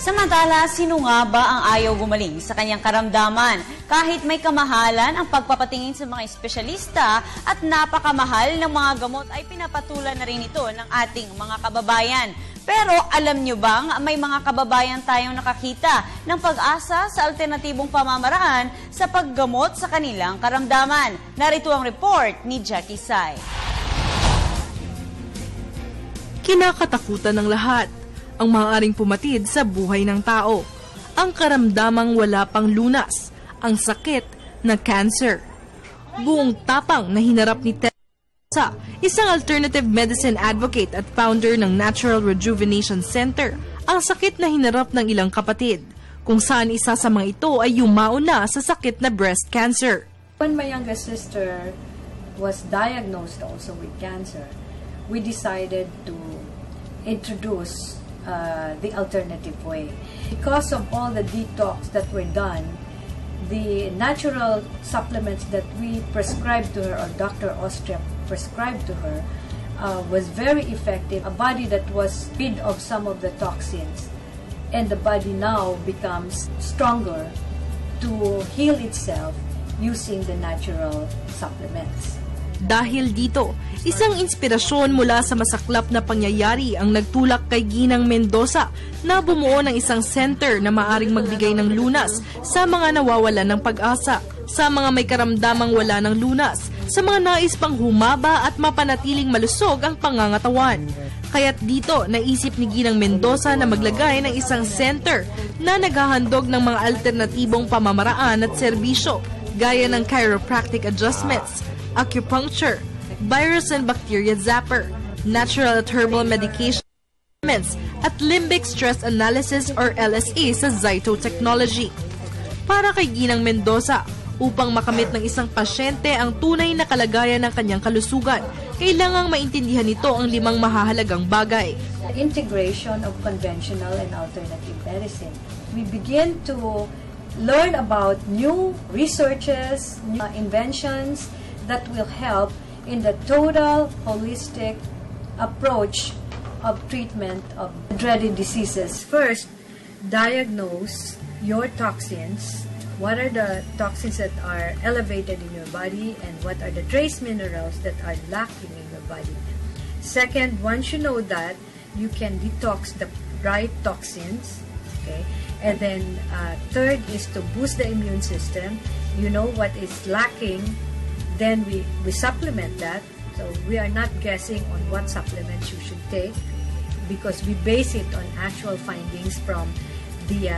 Samantala, sino nga ba ang ayaw gumaling sa kanyang karamdaman? Kahit may kamahalan, ang pagpapatingin sa mga espesyalista at napakamahal ng mga gamot ay pinapatulan na rin ito ng ating mga kababayan. Pero alam nyo bang may mga kababayan tayong nakakita ng pag-asa sa alternatibong pamamaraan sa paggamot sa kanilang karamdaman? Narito ang report ni Jackie Sai. Kinakatakutan ng lahat ang maaaring pumatid sa buhay ng tao. Ang karamdamang wala pang lunas, ang sakit na cancer. Buong tapang na hinarap ni Tessa, isang alternative medicine advocate at founder ng Natural Rejuvenation Center, ang sakit na hinarap ng ilang kapatid, kung saan isa sa mga ito ay yumao na sa sakit na breast cancer. When my youngest sister was diagnosed also with cancer, we decided to introduce the alternative way. Because of all the detox that were done, the natural supplements that we prescribed to her, or Dr. Austria prescribed to her, was very effective. A body that was rid of some of the toxins, and the body now becomes stronger to heal itself using the natural supplements. Dahil dito, isang inspirasyon mula sa masaklap na pangyayari ang nagtulak kay Ginang Mendoza na bumuo ng isang center na maaring magbigay ng lunas sa mga nawawalan ng pag-asa, sa mga may karamdamang wala ng lunas, sa mga nais pang humaba at mapanatiling malusog ang pangangatawan. Kaya't dito, naisip ni Ginang Mendoza na maglagay ng isang center na naghahandog ng mga alternatibong pamamaraan at serbisyo, gaya ng chiropractic adjustments, acupuncture, virus and bacteria zapper, natural at herbal medication at limbic stress analysis or LSA sa Zyto Technology. Para kay Ginang Mendoza, upang makamit ng isang pasyente ang tunay na kalagayan ng kanyang kalusugan, kailangang maintindihan nito ang 5 mahahalagang bagay. The integration of conventional and alternative medicine. We begin to learn about new researches, new inventions that will help in the total holistic approach of treatment of dreaded diseases. First, diagnose your toxins. What are the toxins that are elevated in your body, and what are the trace minerals that are lacking in your body? Second, once you know that, you can detox the right toxins. Okay? And then third is to boost the immune system. You know what is lacking, then we supplement that. So we are not guessing on what supplements you should take, because we base it on actual findings from the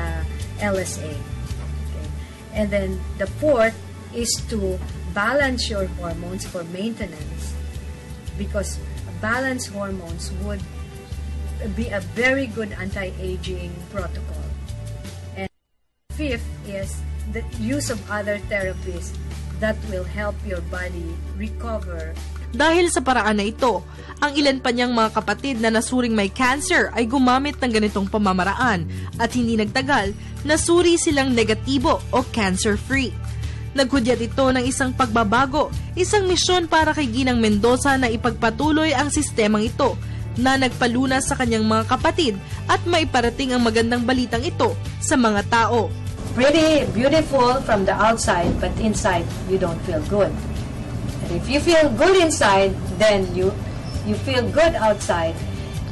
LSA. Okay. And then the fourth is to balance your hormones for maintenance, because balanced hormones would be a very good anti-aging protocol. And fifth is the use of other therapies that will help your body recover. Dahil sa paraan na ito, ang ilan pa niyang mga kapatid na nasuring may cancer ay gumamit ng ganitong pamamaraan, at hindi nagtagal, nasuri silang negatibo o cancer-free. Naghudyat ito ng isang pagbabago, isang misyon para kay Ginang Mendoza na ipagpatuloy ang sistemang ito na nagpalunas sa kanyang mga kapatid at maiparating ang magandang balitang ito sa mga tao. Pretty beautiful from the outside, but inside you don't feel good. And if you feel good inside, then you feel good outside,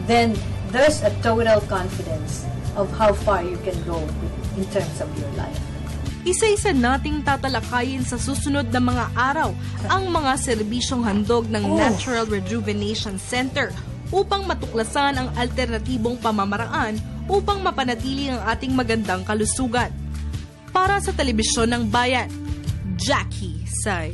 then there's a total confidence of how far you can go in terms of your life. Isa-isa nating tatalakayin sa susunod na mga araw ang mga serbisyong handog ng Natural Rejuvenation Center upang matuklasan ang alternatibong pamamaraan upang mapanatili ang ating magandang kalusugan. Para sa Telebisyon ng Bayan, Jackie Sai.